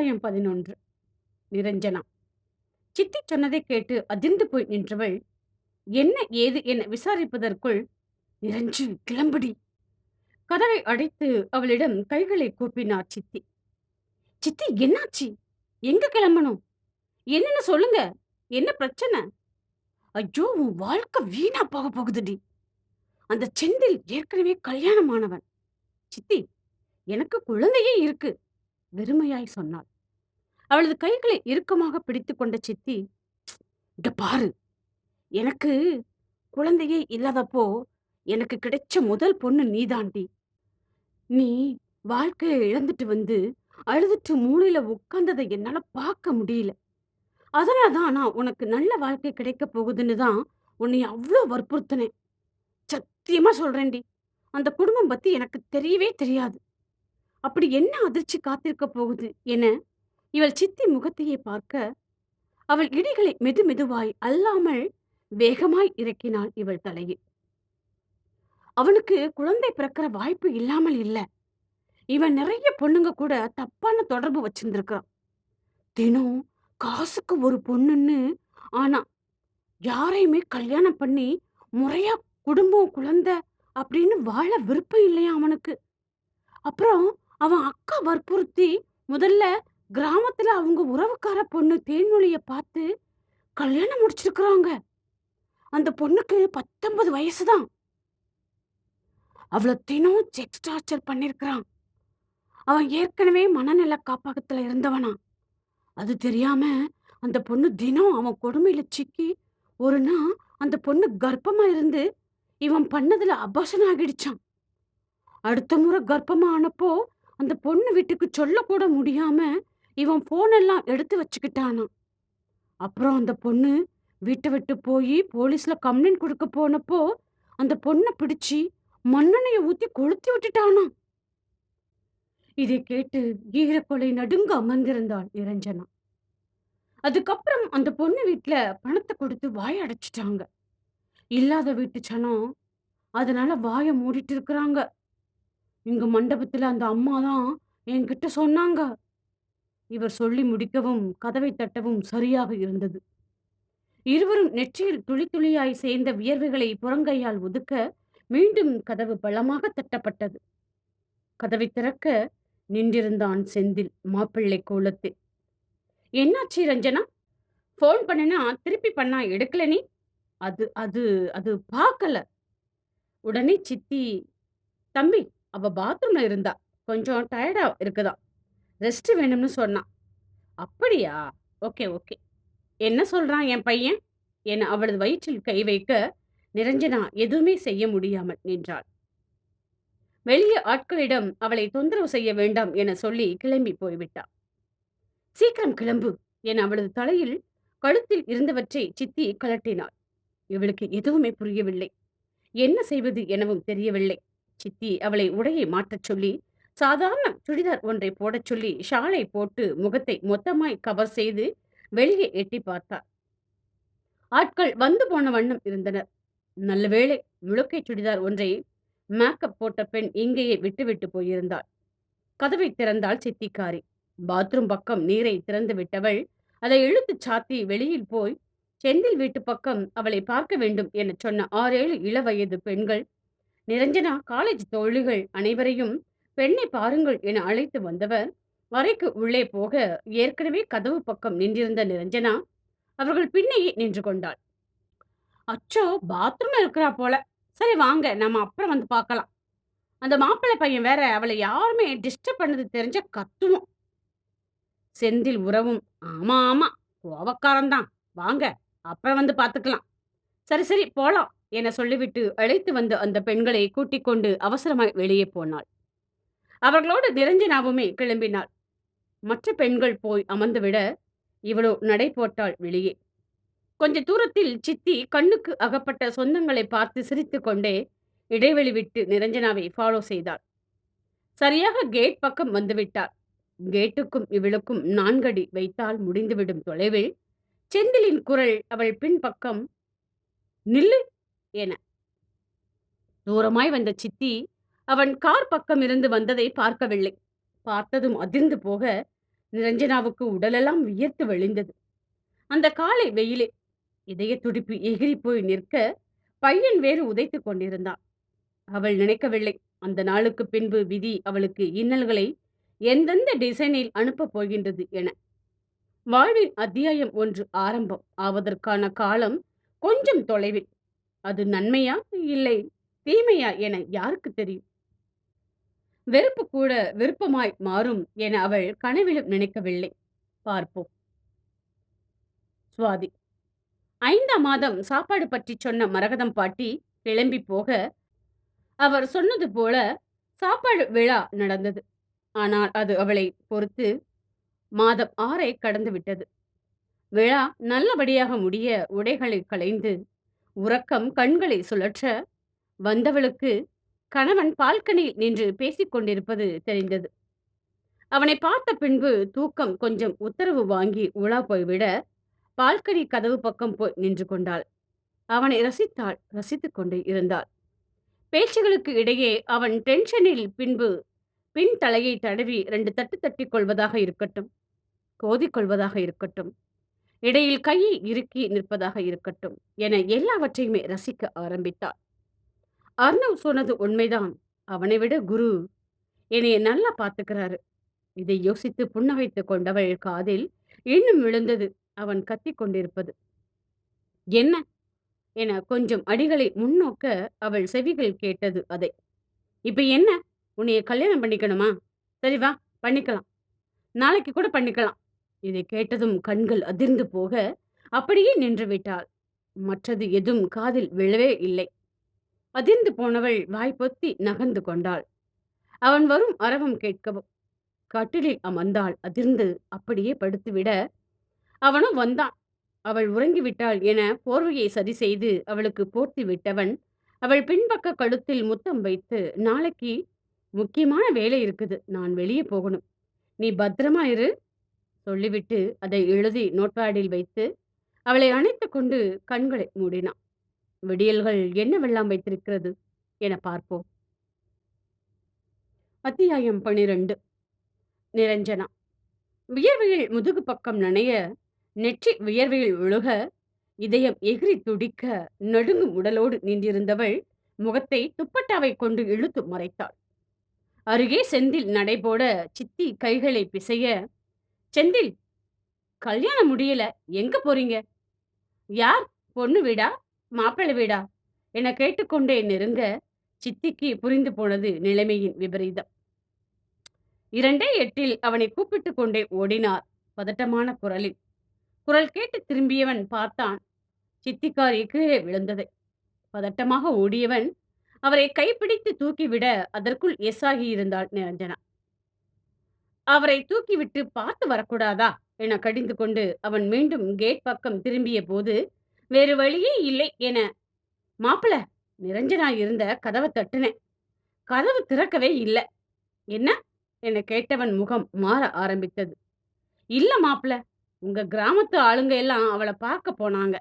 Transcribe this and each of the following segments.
அத்தியாயம் 11. நிரஞ்சனா. சித்தி சொன்னதைக் கேட்டு அதிர்ந்து போய் நின்றவள், என்ன ஏது என விசாரிப்பதற்குள், "நிரஞ்சு, கிளம்புடி!" கதவை அடைத்து அவளிடம் கைகளை கூப்பினார் சித்தி. "சித்தி, என்னாச்சு? எங்க கிளம்பணும்? என்னன்னு சொல்லுங்க. என்ன பிரச்சனை?" "ஐயோ, உன் வாழ்க்கை வீணா போக போகுதுடி. அந்த செந்தில் ஏற்கனவே கல்யாணமானவன்." "சித்தி, எனக்கு குழந்தையே இருக்கு," வெறுமையாய் சொன்னாள். அவளது கைகளை இறுக்கமாக பிடித்துக் கொண்ட சித்தி, "இங்க பாரு, எனக்கு குழந்தையே இல்லாதப்போ எனக்கு கிடைச்ச முதல் பொண்ணு நீதாண்டி. நீ வாழ்க்கைய இழந்துட்டு வந்து அழுதுட்டு மூலையில உட்கார்ந்ததை என்னால பார்க்க முடியல. அதனால தான் நான் உனக்கு நல்ல வாழ்க்கை கிடைக்க போகுதுன்னு தான் உன்னைய அவ்ளோ வற்புறுத்தினேன். சத்தியமா சொல்றேன்டி, அந்த குடும்பம் பத்தி எனக்கு தெரியவே தெரியாது. அப்படி என்ன அதிர்ச்சி காத்திருக்க போகுது?" என இவள் சித்தி முகத்தையே பார்க்க, அவள் இடிகளை மெதுமெதுவாய் அல்லாமல் வேகமாய் இறக்கினாள் இவள் தலையில். அவனுக்கு குழந்தை பிறக்கிற வாய்ப்பு இல்லாமல் இல்ல. இவன் நிறைய பொண்ணுங்க கூட தப்பான தொடர்பு வச்சிருந்திருக்கான். தினம் காசுக்கு ஒரு பொண்ணுன்னு, ஆனா யாரையுமே கல்யாணம் பண்ணி முறையா குடும்பம் குழந்தை அப்படின்னு வாழ விருப்பம் இல்லையா அவனுக்கு. அப்புறம் அவன் அக்கா வற்புறுத்தி முதல்ல கிராமத்துல அவங்க உறவுக்கார பொண்ணு தேன்மொழிய பார்த்து கல்யாணம் முடிச்சிருக்கிறாங்க. அந்த பொண்ணுக்கு 19 வயசுதான். அவள தினம் செக்ஸ் டார்ச்சர் பண்ணிருக்கிறான். அவன் ஏற்கனவே மனநல காப்பகத்துல இருந்தவனா. அது தெரியாம அந்த பொண்ணு தினம் அவன் கொடுமையில சிக்கி, ஒரு நாள் அந்த பொண்ணு கர்ப்பமா இருந்து இவன் பண்ணதுல அபார்ஷன் ஆகிடுச்சாம். அடுத்த முறை கர்ப்பமா ஆனப்போ அந்த பொண்ணு வீட்டுக்கு சொல்லக்கூட முடியாம இவன் போன் எல்லாம் எடுத்து வச்சுக்கிட்டானாம். அப்புறம் அந்த பொண்ணு வீட்டை விட்டு போய் போலீஸ்ல கம்ப்ளைண்ட் கொடுக்க போனப்போ அந்த பொண்ணை பிடிச்சி மண்ணெண்ணெய ஊத்தி கொளுத்தி விட்டுட்டானாம். இதை கேட்டு ஈரக்கொலை நடுங்க அமர்ந்திருந்தாள் நிரஞ்சனா. அதுக்கப்புறம் அந்த பொண்ணு வீட்ல பணத்தை கொடுத்து வாய அடைச்சிட்டாங்க. இல்லாத வீட்டு சனம், அதனால வாய மூடிட்டு இருக்கிறாங்க. இங்க மண்டபத்துல அந்த அம்மா தான் என்கிட்ட சொன்னாங்க. இவர் சொல்லி முடிக்கவும் கதவை தட்டவும் சரியாக இருந்தது. இருவரும் நெற்றியில் துளி துளியாய் சேர்ந்த வியர்வைகளை புறங்கையால் ஒதுக்க மீண்டும் கதவு பலமாக தட்டப்பட்டது. கதவை திறக்க நின்றிருந்தான் செந்தில் மாப்பிள்ளை கோலத்தில். "என்னாச்சு ரஞ்சனா? ஃபோன் பண்ணுனா திருப்பி பண்ணா எடுக்கல நீ?" "அது அது அது பார்க்கல." உடனே சித்தி, "தம்பி, அவ பாத்ரூம்ல இருந்தா. கொஞ்சம் டயர்டா இருக்குதாம். ரெஸ்ட் வேணும்னு சொன்னா." "அப்படியா? Okay, okay. என்ன சொல்றான் என் பையன்?" என அவளது வயிற்றில் கை வைக்க நிரஞ்சனா எதுவுமே செய்ய முடியாமல் நின்றாள். வெளியே ஆட்களிடம் அவளை தொந்தரவு செய்ய வேண்டாம் என சொல்லி கிளம்பி போய்விட்டாள். "சீக்கிரம் கிளம்பு" என அவளது தலையில் கழுத்தில் இருந்தவற்றை சித்தி கழட்டினாள். இவளுக்கு எதுவுமே புரியவில்லை. என்ன செய்வது எனவும் தெரியவில்லை. சித்தி அவளை உடையை மாற்றச் சொல்லி சாதாரண சுடிதார் ஒன்றை போடச் சொல்லி ஷாலை போட்டு முகத்தை மொத்தமாய் கவர் செய்து வெளியே எட்டி பார்த்தார். ஆட்கள் வந்து போன வண்ணம் இருந்தனர். நல்ல வேளை, முழுக்கை சுடிதார் ஒன்றை மேக்கப் போட்ட பெண் இங்கேயே விட்டுவிட்டு போயிருந்தாள். கதவை திறந்தாள் சித்திக்காரி. பாத்ரூம் பக்கம் நீரை திறந்து விட்டவள் அதை இழுத்துச் சாத்தி வெளியில் போய், செந்தில் வீட்டு பக்கம் அவளை பார்க்க வேண்டும் என சொன்ன 6, 7 இளவயது பெண்கள், நிரஞ்சனா காலேஜ் தோழிகள் அனைவரையும் பெண்ணை பாருங்கள் என அழைத்து வந்தவர் அறைக்கு உள்ளே போக ஏற்கனவே கதவு பக்கம் நின்றிருந்த நிரஞ்சனா அவர்கள் பின்னையே நின்று கொண்டாள். "அச்சோ, பாத்ரூம்ல இருக்கிறா போல. சரி வாங்க, நம்ம அப்புறம் வந்து பார்க்கலாம். அந்த மாப்பிள்ளை பையன் வேற அவளை யாருமே டிஸ்டர்ப் பண்ணது தெரிஞ்ச கத்துவோம்." செந்தில் உறவும், "ஆமா ஆமா, கோவக்காரன்தான். வாங்க, அப்புறம் வந்து பார்த்துக்கலாம். சரி சரி போலாம்" என சொல்லிவிட்டு அழைத்து வந்த அந்த பெண்களை கூட்டிக் கொண்டு அவசரமாய் வெளியே போனாள். அவர்களோடு நிரஞ்சனாவுமே கிளம்பினாள். மற்ற பெண்கள் போய் அமர்ந்துவிட இவளோ நடை போட்டாள் வெளியே. கொஞ்ச தூரத்தில் சித்தி கண்ணுக்கு அகப்பட்ட சொந்தங்களை பார்த்து சிரித்துக்கொண்டே இடைவெளி விட்டு நிரஞ்சனாவை ஃபாலோ செய்தாள். சரியாக கேட் பக்கம் வந்துவிட்டாள். கேட்டுக்கும் இவளுக்கும் 4 அடி வைத்தால் முடிந்துவிடும் தொலைவில் செந்திலின் குரல் அவள் பின்பக்கம், "நில்லு" என. தூரமாய் வந்த சித்தி அவன் கார் பக்கம் இருந்து வந்ததை பார்க்கவில்லை. பார்த்ததும் அதிர்ந்து போக, நிரஞ்சனாவுக்கு உடலெல்லாம் வியர்த்து வழிந்தது. அந்த காலை வெயிலில் இதய துடிப்பு எகிறி போய் நிற்க, பையன் வேறு உதைத்துக் கொண்டிருந்தான். அவள் நினைக்கவில்லை, அந்த நாளுக்கு பின்பு விதி அவளுக்கு இன்னல்களை எந்தெந்த டிசைனில் அனுப்பப் போகின்றது என. வாழ்வின் அத்தியாயம் ஒன்று ஆரம்பம் ஆவதற்கான காலம் கொஞ்சம் தொலைவில். அது நன்மையா இல்லை தீமையா என யாருக்கு தெரியும்? வெறுப்பு கூட விருப்பமாய் மாறும் என அவள் கனவிலும் நினைக்கவில்லை. பார்ப்போம். சுவாதி. 5ஆம் மாதம் சாப்பாடு பற்றி சொன்ன மரகதம் பாட்டி கிளம்பி போக, அவர் சொன்னது போல சாப்பாடு விழா நடந்தது. ஆனால் அது அவளை பொறுத்து மாதம் 6ஐ கடந்து விட்டது. விழா நல்லபடியாக முடிய உடைகளை களைந்து உறக்கம் கண்களை சுழற்ற வந்தவளுக்கு கணவன் பால்கனியில் நின்று பேசிக் கொண்டிருப்பது தெரிந்தது. அவனை பார்த்த பின்பு தூக்கம் கொஞ்சம் உத்தரவு வாங்கி உலா போய்விட பால்கனி கதவு பக்கம் போய் நின்று கொண்டாள். அவனை ரசித்தாள், ரசித்துக் கொண்டே இருந்தாள். பேச்சுகளுக்கு இடையே அவன் டென்ஷனில் பின்பு பின் தலையை தடவி 2 தட்டு தட்டிக் கொள்வதாக இருக்கட்டும், கோதிக்கொள்வதாக இருக்கட்டும், இடையில் கையை இறுக்கி நிற்பதாக இருக்கட்டும் என எல்லாவற்றையுமே ரசிக்க ஆரம்பித்தாள். அர்ணவ் சொன்னது உண்மைதான். அவனை விட குரு என்னைய நல்லா பார்த்துக்கிறாரு. இதை யோசித்து புன்னகைத்துக் கொண்டவள் காதில் இன்னும் விழுந்தது அவன் கத்திக் கொண்டிருப்பது. என்ன என கொஞ்சம் அடிகளை முன்னோக்க அவள் செவிகள் கேட்டது அதை. இப்ப என்ன, உன்னைய கல்யாணம் பண்ணிக்கணுமா? சரி வா, பண்ணிக்கலாம். நாளைக்கு கூட பண்ணிக்கலாம். இதை கேட்டதும் கண்கள் அதிர்ந்து போக அப்படியே நின்று விட்டாள். மற்றது எதுவும் காதில் விழவே இல்லை. அதிர்ந்து போனவள் வாய் பொத்தி நகர்ந்து கொண்டாள். அவன் வரும் அரவம் கேட்கவும் கட்டிலில் அமர்ந்தாள். அதிர்ந்து அப்படியே படுத்துவிட அவனும் வந்தான். அவள் உறங்கிவிட்டாள் என போர்வையை சரி செய்து அவளுக்கு போர்த்தி விட்டவன் அவள் பின்பக்க கழுத்தில் முத்தம் வைத்து, நாளைக்கு முக்கியமான வேலை இருக்குது, நான் வெளியே போகணும், நீ பத்திரமா இரு சொல்லிவிட்டு அதை எழுதி நோட்பேடில் வைத்து அவளை அணைத்து கொண்டு கண்களை மூடினான். விடியல்கள் என்னவெல்லாம் வைத்திருக்கிறது என பார்ப்போம். அத்தியாயம் 12. நிரஞ்சனா. வியர்வையில் முதுகு பக்கம் நனைய, நெற்றி வியர்வையில் ஒழுக, இதயம் எகிரி துடிக்க நடுங்கும் உடலோடு நின்றிருந்தவள் முகத்தை துப்பட்டாவை கொண்டு இழுத்து மறைத்தாள். அருகே செந்தில் நடைபோட சித்தி கைகளை பிசைய, செந்தில், கல்யாணம் முடியல, எங்க போறீங்க? யார், பொண்ணு வீடா மாப்பிள்ளை வீடா என கேட்டுக்கொண்டே நெருங்க சித்திக்கு புரிந்து போனது நிலைமையின் விபரீதம். 2:08 அவனை கூப்பிட்டு கொண்டே ஓடினார் பதட்டமான குரலில். குரல் கேட்டு திரும்பியவன் பார்த்தான் சித்திக்காரி கீழே விழுந்ததை. பதட்டமாக ஓடியவன் அவரை கைப்பிடித்து தூக்கிவிட அதற்குள் எஸ் ஆகியிருந்தாள் நிரஞ்சனா. அவரை தூக்கிவிட்டு பார்த்து வரக்கூடாதா என கடிந்து கொண்டு அவன் மீண்டும் கேட் பக்கம் திரும்பிய போது வேறு வழியே இல்லை என, மாப்பிள, நிரஞ்சனா இருந்த கதவை தட்டுனேன், கதவு திறக்கவே இல்லை. என்ன என கேட்டவன் முகம் மாற ஆரம்பித்தது. இல்ல மாப்பிள, உங்க கிராமத்து ஆளுங்க எல்லாம் அவளை பார்க்க போனாங்க.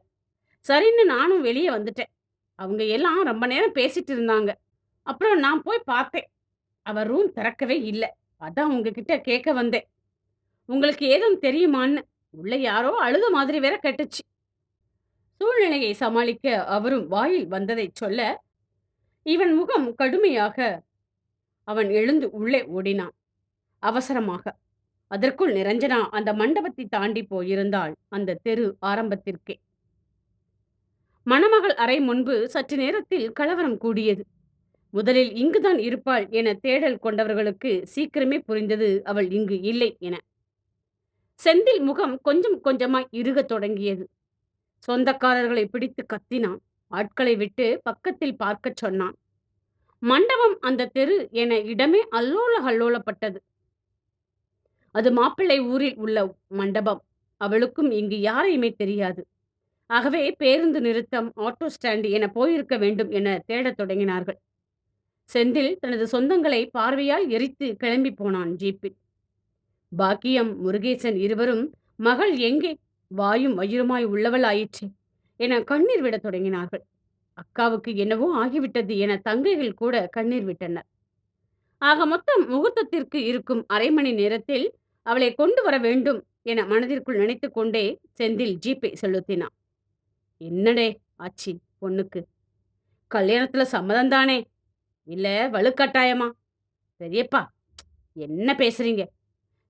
சரின்னு நானும் வெளியே வந்துட்டேன். அவங்க எல்லாம் ரொம்ப நேரம் பேசிட்டு இருந்தாங்க. அப்புறம் நான் போய் பார்த்தேன், அவ ரூம் திறக்கவே இல்லை. அதான் உங்ககிட்ட கேட்க வந்தேன், உங்களுக்கு ஏதும் தெரியுமான்னு. உள்ள யாரோ அழுத மாதிரி வேற கேட்டுச்சு. சூழ்நிலையை சமாளிக்க அவரும் வாயில் வந்ததை சொல்ல, இவன் முகம் கடுமையாக. அவன் எழுந்து உள்ளே ஓடினான் அவசரமாக. அதற்குள் நிரஞ்சனா அந்த மண்டபத்தை தாண்டி போயிருந்தாள் அந்த தெரு ஆரம்பத்திற்கே. மணமகள் அறை முன்பு சற்று நேரத்தில் கலவரம் கூடியது. முதலில் இங்குதான் இருப்பாள் என தேடல் கொண்டவர்களுக்கு சீக்கிரமே புரிந்தது அவள் இங்கு இல்லை என. செந்தில் முகம் கொஞ்சம் கொஞ்சமாய் இறுகத் தொடங்கியது. சொந்தக்காரர்களை பிடித்து கத்தினான். ஆட்களை விட்டு பக்கத்தில் பார்க்கச் சொன்னான். மண்டபம், அந்த தெரு என இடமே அல்லோல கல்லோலப்பட்டது. அது மாப்பிள்ளை ஊரில் உள்ள மண்டபம். அவளுக்கும் இங்கு யாரையுமே தெரியாது. ஆகவே பேருந்து நிறுத்தம், ஆட்டோ ஸ்டாண்டு என போயிருக்க வேண்டும் என தேடத் தொடங்கினார்கள். செந்தில் தனது சொந்தங்களை பார்வையால் எரித்து கிளம்பி போனான் ஜீப்பில். பாக்கியம், முருகேசன் இருவரும் மகள் எங்கே, வாயும் வயிறுமாய் உள்ளவள் ஆயிற்றே என கண்ணீர் விடத் தொடங்கினார்கள். அக்காவுக்கு என்னவோ ஆகிவிட்டது என தங்கைகள் கூட கண்ணீர் விட்டனர். ஆக மொத்தம் முகூர்த்தத்திற்கு இருக்கும் அரை மணி நேரத்தில் அவளை கொண்டு வர வேண்டும் என மனதிற்குள் நினைத்துக் கொண்டே செந்தில் ஜிபே செலுத்தினான். என்னடே ஆச்சு பொண்ணுக்கு? கல்யாணத்துல சம்மதம் தானே? இல்ல வலுக்கட்டாயமா? பெரியப்பா, என்ன பேசுறீங்க?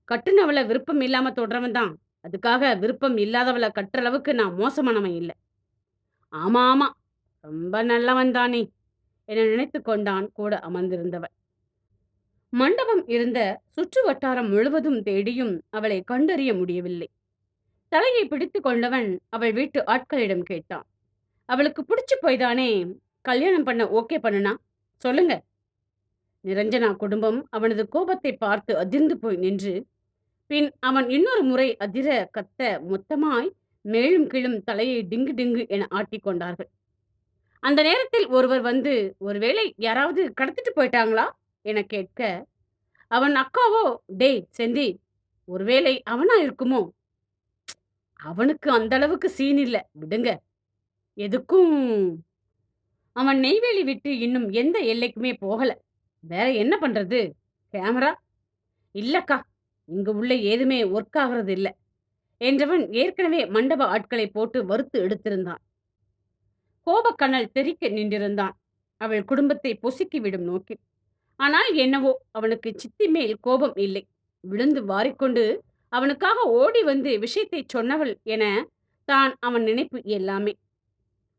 கட்டுனவள விருப்பம் இல்லாம தொடுறவன் தான். அதுக்காக விருப்பம் இல்லாதவள கட்டுற அளவுக்கு நான் மோசமானவன் இல்ல. ஆமா, ஆமா. ரொம்ப நல்லவன் தான் நீ என நினைத்துக் கொண்டான் கூட அமர்ந்திருந்தவன். மண்டபம் இருந்த சுற்று வட்டாரம் முழுவதும் தேடியும் அவளை கண்டறிய முடியவில்லை. தலையை பிடித்துக் கொண்டவன் அவள் வீட்டு ஆட்களிடம் கேட்டான். அவளுக்கு புடிச்சு போய்தானே கல்யாணம் பண்ண ஓகே பண்ணுனா? சொல்லுங்க. நிரஞ்சனா குடும்பம் அவனது கோபத்தை பார்த்து அதிர்ந்து போய் நின்று, பின் அவன் இன்னொரு முறை அதிர கத்த மொத்தமாய் மேலும் கீழும் தலையை டிங்கு டிங்கு என ஆட்டிக் கொண்டார்கள். அந்த நேரத்தில் ஒருவர் வந்து, ஒருவேளை யாராவது கடத்திட்டு போயிட்டாங்களா என கேட்க, அவன் அக்காவோ, டேய் செந்தி, ஒருவேளை அவனா இருக்குமோ? அவனுக்கு அந்த அளவுக்கு சீன் இல்ல, விடுங்க. எதுக்கும் அவன் நெய்வேலி விட்டு இன்னும் எந்த எல்லைக்குமே போகல. வேற என்ன பண்றது? கேமரா? இல்லக்கா, இங்க உள்ள ஏதுமே ஒர்க் ஆகுறது இல்ல என்றவன் ஏற்கனவே மண்டப ஆட்களை போட்டு வறுத்து எடுத்திருந்தான். கோபக்கனல் தெறிக்க நின்றிருந்தான். அவள் குடும்பத்தை பொசுக்கிவிடும் நோக்கில். ஆனால் என்னவோ அவனுக்கு சித்தி மேல் கோபம் இல்லை. விழுந்து வாரிக்கொண்டு அவனுக்காக ஓடி வந்து விஷயத்தைச் சொன்னவள் என தான் அவன் நினைப்பு எல்லாமே.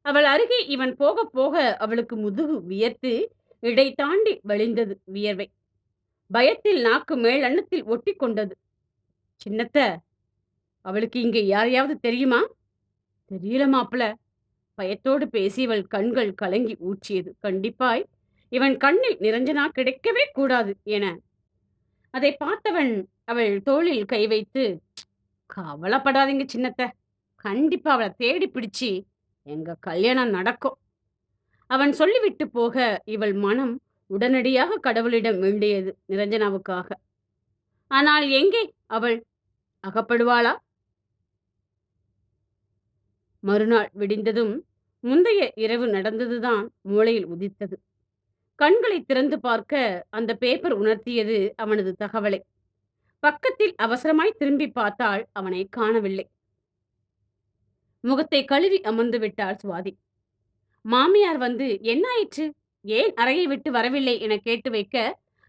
அவள் அருகே இவன் போக போக அவளுக்கு முதுகு வியர்த்து இடை தாண்டி வழிந்தது வியர்வை. பயத்தில் நாக்கு மேல் அன்னத்தில் ஒட்டி கொண்டது. சின்னத்த, அவளுக்கு இங்க யாரையாவது தெரியுமா? தெரியல மாப்பிள. பயத்தோடு பேசியவள் கண்கள் கலங்கி ஊற்றியது. கண்டிப்பாய் இவன் கண்ணில் நிரஞ்சனா கிடைக்கவே கூடாது என. அதை பார்த்தவன் அவள் தோளில் கை வைத்து, கவலைப்படாதீங்க சின்னத்த, கண்டிப்பா அவளை தேடி பிடிச்சு எங்க கல்யாணம் நடக்கும். அவன் சொல்லிவிட்டு போக இவள் மனம் உடனடியாக கடவுளிடம் வேண்டியது நிரஞ்சனாவுக்காக. ஆனால் எங்கே அவள்? அகப்படுவாளா? மறுநாள் விடிந்ததும் முந்தைய இரவு நடந்ததுதான் மூளையில் உதித்தது. கண்களை திறந்து பார்க்க அந்த பேப்பர் உணர்த்தியது அவனது தகவலை. பக்கத்தில் அவசரமாய் திரும்பி பார்த்தால் அவனை காணவில்லை. முகத்தை கழுவி அமர்ந்து விட்டாள் சுவாதி. மாமியார் வந்து என்ன ஆயிற்று, ஏன் அறையை விட்டு வரவில்லை என கேட்டு வைக்க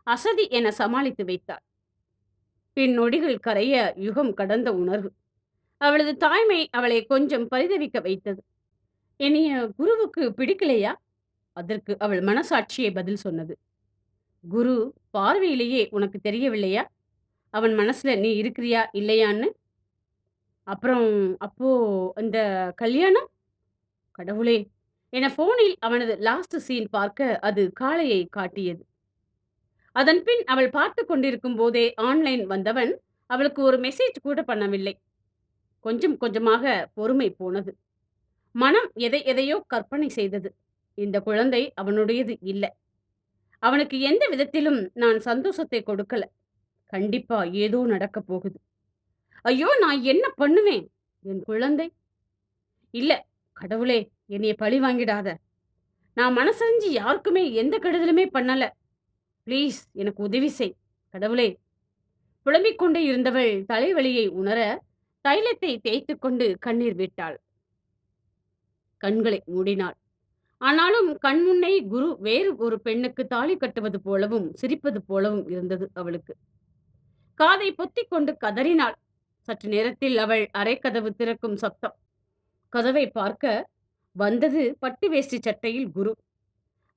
அசதி என சமாளித்து வைத்தாள். பின் நொடிகள் கரைய யுகம் கடந்த உணர்வு. அவளது தாய்மை அவளை கொஞ்சம் பரிதவிக்க வைத்தது. என்னைய குருவுக்கு பிடிக்கலையா? அதற்கு அவள் மனசாட்சியை பதில் சொன்னது. குரு பார்வையிலேயே உனக்கு தெரியவில்லையா அவன் மனசுல நீ இருக்கிறியா இல்லையான்னு? அப்புறம் அப்போ அந்த கல்யாணம்? கடவுளே என போனில் அவனது லாஸ்ட் சீன் பார்க்க அது காளையை காட்டியது. அதன் பின் அவள் பார்த்து கொண்டிருக்கும் போதே ஆன்லைன் வந்தவன் அவளுக்கு ஒரு மெசேஜ் கூட பண்ணவில்லை. கொஞ்சம் கொஞ்சமாக பொறுமை போனது. மனம் எதை எதையோ கற்பனை செய்தது. இந்த குழந்தை அவனுடையது இல்ல. அவனுக்கு எந்த விதத்திலும் நான் சந்தோஷத்தை கொடுக்கல. கண்டிப்பா ஏதோ நடக்க போகுது. ஐயோ, நான் என்ன பண்ணுவேன்? என் குழந்தை இல்ல. கடவுளே, என்னைய பழி வாங்கிடாத. நான் மனசறிஞ்சு யாருக்குமே எந்த கெடுதலுமே பண்ணல. ப்ளீஸ் எனக்கு உதவி செய் கடவுளே. புலம்பிக் கொண்டே இருந்தவள் தலைவலியை உணர தைலத்தை தேய்த்து கொண்டு கண்ணீர் விட்டாள். கண்களை மூடினாள். ஆனாலும் கண்முன்னே குரு வேறு ஒரு பெண்ணுக்கு தாலி கட்டுவது போலவும் சிரிப்பது போலவும் இருந்தது அவளுக்கு. காதை பொத்திக் கொண்டு கதறினாள். சற்று நேரத்தில் அவள் அரைக்கதவு திறக்கும் சத்தம். கதவை பார்க்க வந்தது பட்டு வேஷ்டி சட்டையில் குரு.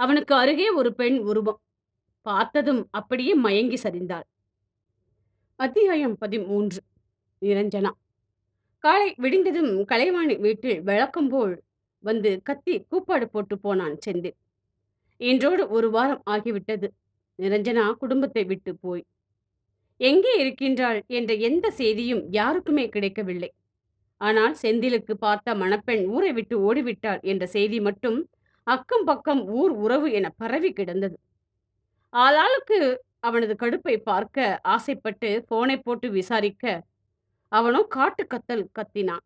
அவனுக்கு அருகே ஒரு பெண் உருவம். பார்த்ததும் அப்படியே மயங்கி சரிந்தாள். அத்தியாயம் 13. நிரஞ்சனா. காலை விடிந்ததும் கலைவாணி வீட்டில் வழக்கம் போல் வந்து கத்தி கூப்பாடு போட்டு போனான் செந்தில். இன்றோடு ஒரு வாரம் ஆகிவிட்டது நிரஞ்சனா குடும்பத்தை விட்டு போய். எங்கே இருக்கின்றாள் என்ற எந்த செய்தியும் யாருக்குமே கிடைக்கவில்லை. ஆனால் செந்திலுக்கு பார்த்த மணப்பெண் ஊரை விட்டு ஓடிவிட்டாள் என்ற செய்தி மட்டும் அக்கம் பக்கம் ஊர் உறவு என பரவி கிடந்தது. ஆளாளுக்கு அவனது கடுப்பை பார்க்க ஆசைப்பட்டு போனை போட்டு விசாரிக்க அவனோ காட்டு கத்தல் கத்தினான்.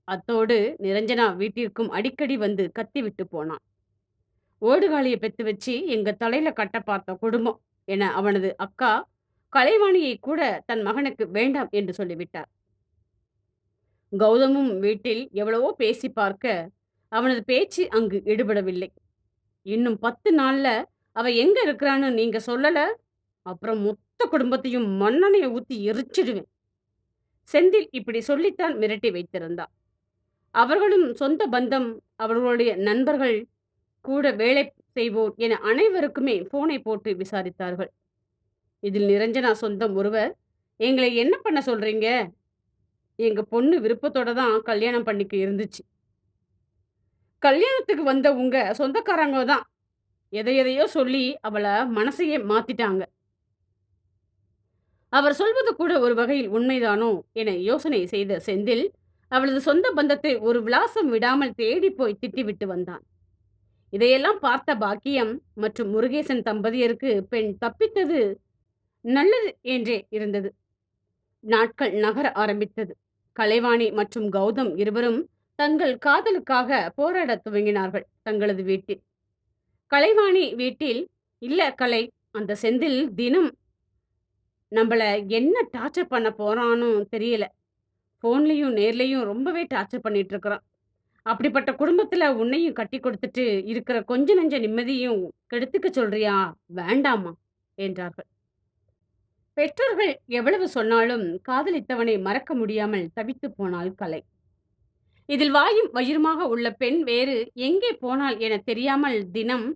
அத்தோடு நிரஞ்சனா வீட்டிற்கும் அடிக்கடி வந்து கத்தி விட்டு போனான். ஓடுகாலியை பெத்து வச்சு எங்க தலையில கட்ட பார்த்த குடும்பம் என அவனது அக்கா கலைவாணியை கூட தன் மகனுக்கு வேண்டாம் என்று சொல்லிவிட்டார். கௌதமும் வீட்டில் எவ்வளவோ பேசி பார்க்க அவனது பேச்சு அங்கு எடுபடவில்லை. இன்னும் 10 நாள்ல அவ எங்க இருக்கிறான்னு நீங்க சொல்லல, அப்புறம் மொத்த குடும்பத்தையும் மண்ணெண்ணெய ஊத்தி எரிச்சிடுவேன். செந்தில் இப்படி சொல்லித்தான் மிரட்டி வைத்திருந்தான். அவர்களும் சொந்த பந்தம், அவர்களுடைய நண்பர்கள், கூட வேலை செய்வோர் என அனைவருக்குமே போனை போட்டு விசாரித்தார்கள். இதில் நிரஞ்சனா சொந்தம் ஒருவர், "எங்களை என்ன பண்ண சொல்றீங்க? எங்க பொண்ணு விருப்பத்தோட தான் கல்யாணம் பண்ணிக்க இருந்துச்சு. கல்யாணத்துக்கு வந்த உங்க சொந்தக்காரங்க தான் எதை எதையோ சொல்லி அவள மனசையே மாத்திட்டாங்க. அவர் சொல்வது கூட ஒரு வகையில் உண்மைதானோ என யோசனை செய்த செந்தில், அவளது சொந்த பந்தத்தை ஒரு விலாசம் விடாமல் தேடி போய் திட்டிவிட்டு வந்தான். இதையெல்லாம் பார்த்த பாக்கியம் மற்றும் முருகேசன் தம்பதியருக்கு பெண் தப்பித்தது நல்லது என்றே இருந்தது. நாட்கள் நகர ஆரம்பித்தது. கலைவாணி மற்றும் கௌதம் இருவரும் தங்கள் காதலுக்காக போராடத் துவங்கினார்கள் தங்களது வீட்டில். கலைவாணி வீட்டில், "இல்ல கலை, அந்த செந்தில் தினம் நம்மள என்ன டார்ச்சர் பண்ண போறான்னு தெரியல. ஃபோன்லயும் நேர்லயும் ரொம்பவே டார்ச்சர் பண்ணிட்டு இருக்கிறான். அப்படிப்பட்ட குடும்பத்துல உன்னையும் கட்டி கொடுத்துட்டு இருக்கிற கொஞ்ச நெஞ்ச நிம்மதியும் கெடுத்துக்க சொல்றியா? வேண்டாமா?" என்றார்கள். பெற்றோர்கள் எவ்வளவு சொன்னாலும் காதலித்தவனை மறக்க முடியாமல் தவித்துப் போனாள் கலை. இதில் வாயும் வயிறுமாக உள்ள பெண் வேறு எங்கே போனாள் என தெரியாமல் தினம்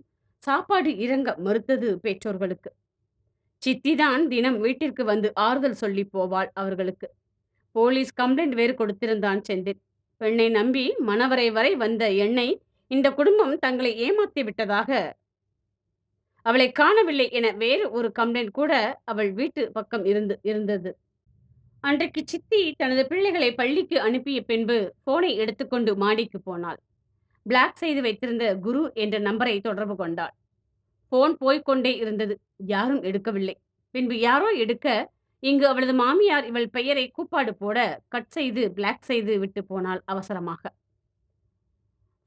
சாப்பாடு இறங்க மறுத்தது பெற்றோர்களுக்கு. சித்திதான் தினம் வீட்டிற்கு வந்து ஆறுதல் சொல்லி போவாள் அவர்களுக்கு. போலீஸ் கம்ப்ளைண்ட் வேறு கொடுத்திருந்தான் செந்தில். பெண்ணை நம்பி மணவரை வரை வந்த எண்ணெய், இந்த குடும்பம் தங்களை ஏமாத்தி விட்டதாக, அவளை காணவில்லை என வேறு ஒரு கம்ப்ளைண்ட் கூட அவள் வீட்டு பக்கம் இருந்தது. அன்றைக்கு சித்தி தனது பிள்ளைகளை பள்ளிக்கு அனுப்பிய பின்பு போனை எடுத்துக்கொண்டு மாடிக்கு போனாள். பிளாக் செய்து வைத்திருந்த குரு என்ற நம்பரை தொடர்பு கொண்டாள். போன் போய்க்கொண்டே இருந்தது. யாரும் எடுக்கவில்லை. பின்பு யாரோ எடுக்க, இங்கு அவளது மாமியார் இவள் பெயரை கூப்பாடு போட கட் செய்து பிளாக் செய்து விட்டு போனாள் அவசரமாக.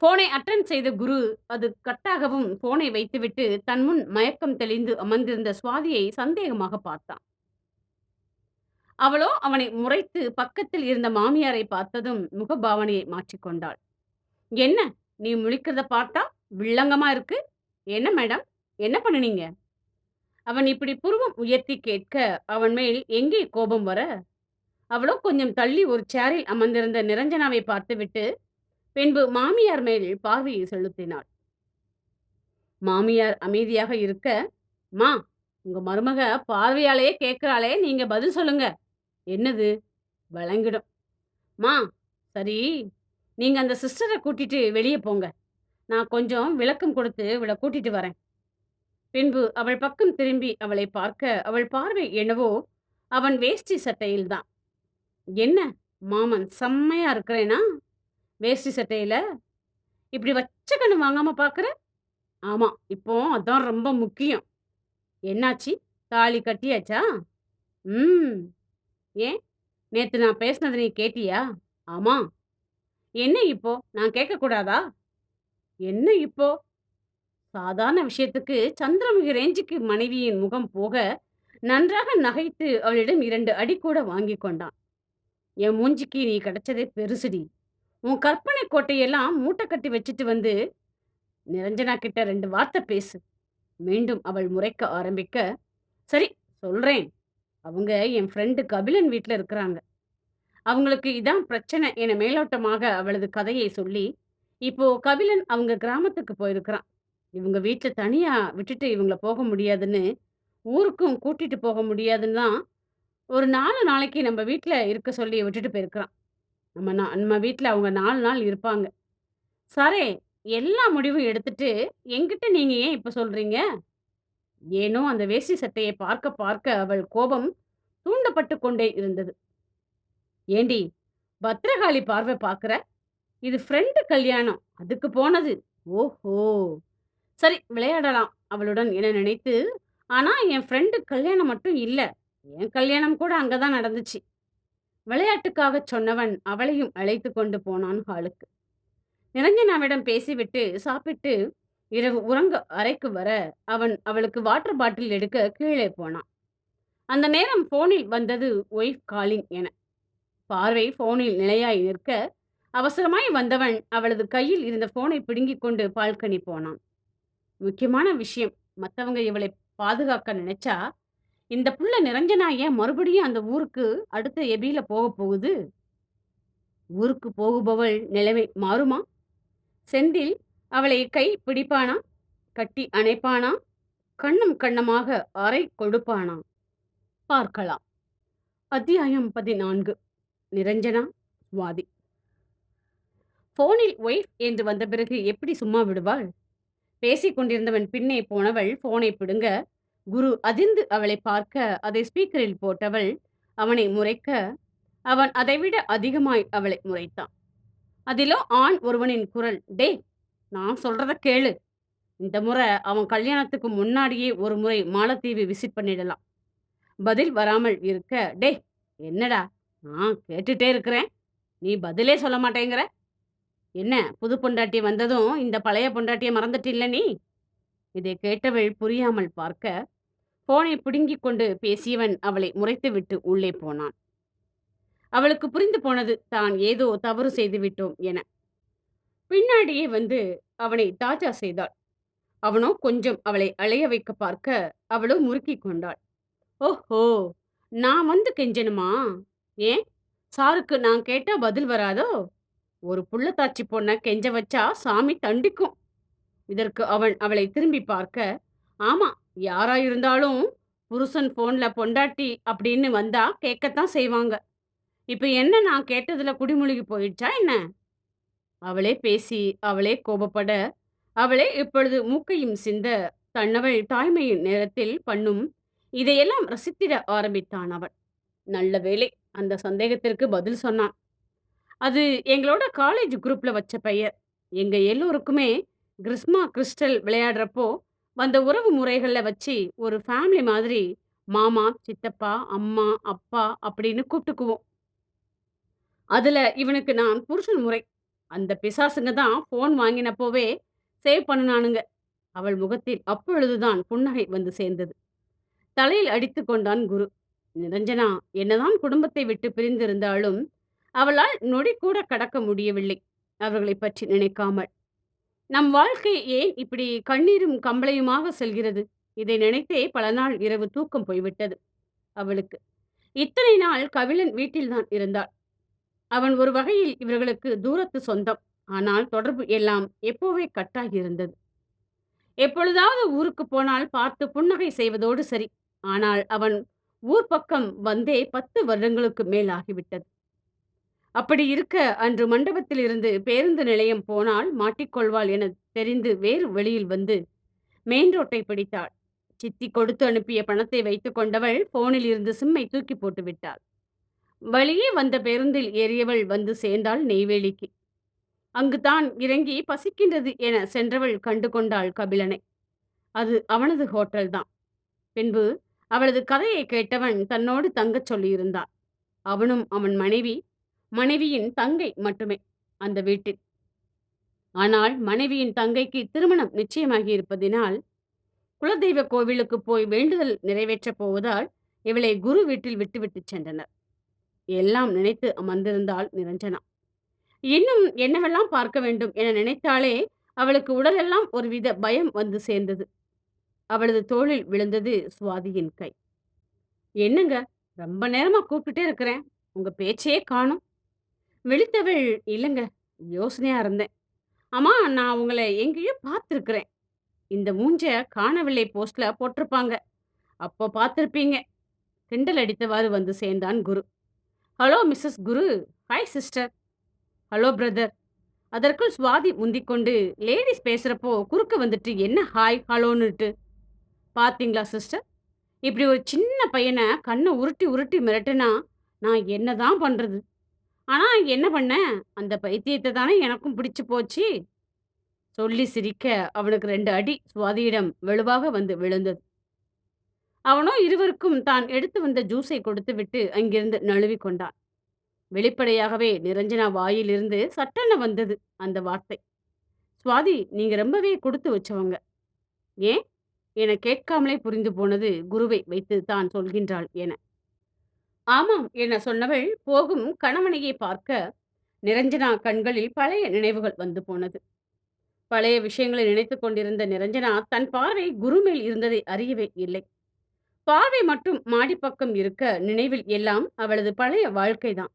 போனை அட்டன் செய்த குரு அது கட்டாகவும் போனை வைத்துவிட்டு தன் முன் மயக்கம் தெளிந்து அமர்ந்திருந்த சுவாதியை சந்தேகமாக பார்த்தான். அவளோ அவனை முறைத்து பக்கத்தில் இருந்த மாமியாரை பார்த்ததும் முகபாவனையை மாற்றிக்கொண்டாள். "என்ன, நீ முழிக்கிறத பார்த்தா வில்லங்கமா இருக்கு. என்ன மேடம், என்ன பண்ணுனீங்க?" அவன் இப்படி புருவம் உயர்த்தி கேட்க அவன் மேல் எங்கே கோபம் வர, அவளோ கொஞ்சம் தள்ளி ஒரு சேரில் அமர்ந்திருந்த நிரஞ்சனாவை பார்த்துவிட்டு பின்பு மாமியார் மேல் பார்வையை செலுத்தினாள். மாமியார் அமைதியாக இருக்க, "மா, உங்க மருமக பார்வையாலேயே கேட்கிறாளே, நீங்க பதில் சொல்லுங்க." "என்னது?" "விளங்கிடும்." "மா, சரி, நீங்க அந்த சிஸ்டரை கூட்டிட்டு வெளியே போங்க. நான் கொஞ்சம் விளக்கம் கொடுத்து இவளை கூட்டிட்டு வரேன்." பின்பு அவள் பக்கம் திரும்பி அவளை பார்க்க அவள் பார்வை என்னவோ அவன் வேஷ்டி சட்டையில்தான். "என்ன மாமன் செம்மையா இருக்கிறேனா? வேஷ்டி சட்டையில இப்படி வச்ச கண்ணு வாங்காம பார்க்குற?" "ஆமா, இப்போ அதான் ரொம்ப முக்கியம்." "என்னாச்சு, தாலி கட்டியாச்சா?" "ம்." "ஏன், நேத்து நான் பேசினதை நீ கேட்டியா?" "ஆமா." "என்ன இப்போ, நான் கேட்கக்கூடாதா?" "என்ன இப்போ?" சாதாரண விஷயத்துக்கு சந்திரமுகி ரேஞ்சுக்கு மனைவியின் முகம் போக நன்றாக நகைத்து அவளிடம் 2 அடி கூட வாங்கி கொண்டான். "என் மூஞ்சிக்கு நீ கிடைச்சதே பெருசுடி. உன் கற்பனை கோட்டையெல்லாம் மூட்டை கட்டி வச்சுட்டு வந்து நிரஞ்சனா கிட்ட 2 வார்த்தை பேசு." மீண்டும் அவள் முறைக்க ஆரம்பிக்க, "சரி, சொல்றேன். அவங்க என் ஃப்ரெண்டு கபிலன் வீட்ல இருக்கிறாங்க. அவங்களுக்கு இதான் பிரச்சனை" என மேலோட்டமாக அவளது கதையை சொல்லி, இப்போ கபிலன் அவங்க கிராமத்துக்கு போயிருக்கிறான். இவங்க வீட்ல தனியா விட்டுட்டு இவங்கள போக முடியாதுன்னு, ஊருக்கும் கூட்டிட்டு போக முடியாதுன்னு தான் ஒரு 4 நாளைக்கு நம்ம வீட்ல இருக்க சொல்லி விட்டுட்டு போயிருக்கிறான். நம்ம வீட்ல அவங்க 4 நாள் இருப்பாங்க. "சரே, எல்லா முடிவும் எடுத்துட்டு என்கிட்ட நீங்க ஏன் இப்ப சொல்றீங்க?" ஏனோ அந்த வேஷ்டி சட்டையை பார்க்க பார்க்க அவள் கோபம் தூண்டப்பட்டு கொண்டே இருந்தது. "ஏண்டி, பத்திரகாளி பார்வை பார்க்குற? இது ஃப்ரெண்டு கல்யாணம், அதுக்கு போனது." "ஓஹோ, சரி, விளையாடலாம் அவளுடன்" என நினைத்து, "ஆனா என் ஃப்ரெண்டு கல்யாணம் மட்டும் இல்ல, என் கல்யாணம் கூட அங்க தான் நடந்துச்சு." விளையாட்டுக்காகச் சொன்னவன் அவளையும் அழைத்து கொண்டு போனான் ஹாலுக்கு. நிரஞ்சனாவிடம் பேசிவிட்டு சாப்பிட்டு இரவு உறங்க அறைக்கு வர அவன் அவளுக்கு வாட்டர் பாட்டில் எடுக்க கீழே போனான். அந்த நேரம் ஃபோனில் வந்தது ஒய்ஃப் காலிங் என. பார்வை ஃபோனில் நிலையாய் நிற்க, அவசரமாய் வந்தவன் அவளது கையில் இருந்த ஃபோனை பிடுங்கிக் கொண்டு பால்கனி போனான். முக்கியமான விஷயம். மத்தவங்க இவளை பாதுகாக்க நினைச்சா, இந்த புள்ள நிரஞ்சனா ஏன் மறுபடியும் அந்த ஊருக்கு அடுத்த எபில போகப் போகுது? ஊருக்கு போகுபவள் நிலைமை மாறுமா? செந்தில் அவளை கை பிடிப்பானா? கட்டி அணைப்பானா? கண்ணம் கண்ணமாக அறை கொடுப்பானா? பார்க்கலாம். அத்தியாயம் 14. நிரஞ்சனா, சுவாதி. ஃபோனில் ஒய்ஃப் என்று வந்த பிறகு எப்படி சும்மா விடுவாள்? பேசிக் கொண்டிருந்தவன் பின்னே போனவள் ஃபோனை பிடுங்க, குரு அதிர்ந்து அவளை பார்க்க அதை ஸ்பீக்கரில் போட்டவள் அவனை முறைக்க, அவன் அதைவிட அதிகமாய் அவளை முறைத்தான். அதிலோ ஆண் ஒருவனின் குரல், டேய், நான் சொல்றத கேளு. இந்த முறை அவன் கல்யாணத்துக்கு முன்னாடியே ஒரு முறை மாலத்தீவு விசிட் பண்ணிடலாம். பதில் வராமல் இருக்க, டேய், என்னடா, நான் கேட்டுட்டே இருக்கிறேன், நீ பதிலே சொல்ல மாட்டேங்கிற. என்ன, புது பொண்டாட்டி வந்ததும் இந்த பழைய பொண்டாட்டியை மறந்துட்டில்ல நீ? இதை கேட்டவள் புரியாமல் பார்க்க, போனை பிடுங்கிக் கொண்டு பேசியவன் அவளை முறைத்துவிட்டு உள்ளே போனான். அவளுக்கு புரிந்து போனது, தான் ஏதோ தவறு செய்து விட்டோம் என. பின்னாடியே வந்து அவனை தாஜா செய்தாள். அவனோ கொஞ்சம் அவளை அலைய வைக்க பார்க்க, அவளோ முறுக்கிக் கொண்டாள். ஓஹோ, நான் வந்து கெஞ்சணுமா? ஏன், சாருக்கு நான் கேட்டா பதில் வராதோ? ஒரு புள்ளத்தாச்சி பொண்ண கெஞ்ச வச்சா சாமி தண்டிக்கும். இதற்கு அவன் அவளை திரும்பி பார்க்க, ஆமா, யாராயிருந்தாலும் புருஷன் போன்ல பொண்டாட்டி அப்படின்னு வந்தா கேட்கத்தான் செய்வாங்க. இப்ப என்ன, நான் கேட்டதுல குடிமுழுகி போயிடுச்சா என்ன? அவளே பேசி அவளே கோபப்பட, அவளே இப்பொழுது மூக்கையும் சிந்த, தன்னவள் தாய்மையின் நேரத்தில் பண்ணும் இதையெல்லாம் ரசித்திட ஆரம்பித்தான் அவன். நல்ல வேளை, அந்த சந்தேகத்திற்கு பதில் சொன்னான். அது எங்களோட காலேஜ் குரூப்ல வச்ச பெயர். எங்க எல்லோருக்குமே கிறிஸ்மா கிறிஸ்டல் விளையாடுறப்போ வந்த உறவு முறைகள்ல வச்சு ஒரு ஃபேமிலி மாதிரி மாமா, சித்தப்பா, அம்மா, அப்பா அப்படின்னு கூப்பிட்டுக்குவோம். அதுல இவனுக்கு நான் புருஷன் முறை. அந்த பிசாசுங்க தான் ஃபோன் வாங்கினப்போவே சேவ் பண்ணுனானுங்க. அவள் முகத்தில் அப்பொழுதுதான் புன்னகை வந்து சேர்ந்தது. தலையில் அடித்து கொண்டான் குரு. நிரஞ்சனா என்னதான் குடும்பத்தை விட்டு பிரிந்திருந்தாலும் அவளால் நொடி கூட கடக்க முடியவில்லை அவர்களை பற்றி நினைக்காமல். நம் வாழ்க்கை ஏன் இப்படி கண்ணீரும் கம்பளையுமாக செல்கிறது? இதை நினைத்தே பல நாள் இரவு தூக்கம் போய்விட்டது அவளுக்கு. இத்தனை நாள் கபிலன் வீட்டில்தான் இருந்தாள். அவன் ஒரு வகையில் இவர்களுக்கு தூரத்து சொந்தம். ஆனால் தொடர்பு எல்லாம் எப்போவே கட்டாகி இருந்தது. எப்பொழுதாவது ஊருக்கு போனால் பார்த்து புன்னகை செய்வதோடு சரி. ஆனால் அவன் ஊர் பக்கம் வந்தே 10 வருடங்களுக்கு மேல் ஆகிவிட்டது. அப்படி இருக்க அன்று மண்டபத்தில் இருந்து பேருந்து நிலையம் போனால் மாட்டிக்கொள்வாள் என தெரிந்து வேறு வழியில் வந்து மெயின் ரோட்டை பிடித்தாள். சித்தி கொடுத்து அனுப்பிய பணத்தை வைத்து கொண்டவள் போனில் இருந்து சிம்மை தூக்கி போட்டு விட்டாள். வழியே வந்த பேருந்தில் ஏறியவள் வந்து சேர்ந்தாள் நெய்வேலிக்கு. அங்கு தான் இறங்கி பசிக்கின்றது என சென்றவள் கண்டு கொண்டாள் கபிலனை. அது அவனது ஹோட்டல்தான். பின்பு அவளது கதையை கேட்டவன் தன்னோடு தங்கச் சொல்லியிருந்தான். அவனும் அவன் மனைவி, மனைவியின் தங்கை மட்டுமே அந்த வீட்டில். ஆனால் மனைவியின் தங்கைக்கு திருமணம் நிச்சயமாகி இருப்பதினால் குலதெய்வ கோவிலுக்கு போய் வேண்டுதல் நிறைவேற்றப் போவதால் இவளை குரு வீட்டில் விட்டுவிட்டு சென்றனர். எல்லாம் நினைத்து அமர்ந்திருந்தாள் நிரஞ்சனா. இன்னும் என்னவெல்லாம் பார்க்க வேண்டும் என நினைத்தாலே அவளுக்கு உடலெல்லாம் ஒருவித பயம் வந்து சேர்ந்தது. அவளது தோளில் விழுந்தது சுவாதியின் கை. என்னங்க, ரொம்ப நேரமா கூப்பிட்டுட்டே இருக்கிறேன், உங்க பேச்சையே காணோம். விழித்தவள், இல்லைங்க, யோசனையா இருந்தேன். ஆமா, நான் உங்களை எங்கேயோ பார்த்துருக்கிறேன். இந்த மூஞ்ச காணவில்லை போஸ்ட்ல போட்டிருப்பாங்க, அப்போ பார்த்துருப்பீங்க. கிண்டல் அடித்தவாறு வந்து சேர்ந்தான் Guru. Hello missus Guru. Hi sister. Hello brother. அதற்குள் சுவாதி முந்திக்கொண்டு, லேடிஸ் பேசுறப்போ குறுக்க வந்துட்டு என்ன ஹாய் ஹலோன்னுட்டு. பார்த்தீங்களா சிஸ்டர், இப்படி ஒரு சின்ன பையனை கண்ணை உருட்டி உருட்டி மிரட்டுனா நான் என்னதான் பண்றது? ஆனா என்ன பண்ண, அந்த பைத்தியத்தை தானே எனக்கும் பிடிச்சு போச்சு. சொல்லி சிரிக்க அவனுக்கு 2 அடி சுவாதியிடம் வெளுவாக வந்து விழுந்தது. அவனோ இருவருக்கும் தான் எடுத்து வந்த ஜூஸை கொடுத்துவிட்டு அங்கிருந்து நழுவி கொண்டான். வெளிப்படையாகவே நிரஞ்சனா வாயிலிருந்து சட்டென வந்தது அந்த வார்த்தை. சுவாதி, நீங்க ரொம்பவே கொடுத்து வச்சவங்க. ஏன், என கேட்காமலே புரிந்து போனது குருவை வைத்து தான் சொல்கின்றாள் என. ஆமாம் என சொன்னவள் போகும் கணவனையே பார்க்க நிரஞ்சனா கண்களில் பழைய நினைவுகள் வந்து போனது. பழைய விஷயங்களை நினைத்துக் கொண்டிருந்த நிரஞ்சனா தன் பார்வை குரு மேல் இருந்ததை அறியவே இல்லை. பார்வை மட்டும் மாடிப்பக்கம் இருக்க நினைவில் எல்லாம் அவளது பழைய வாழ்க்கைதான்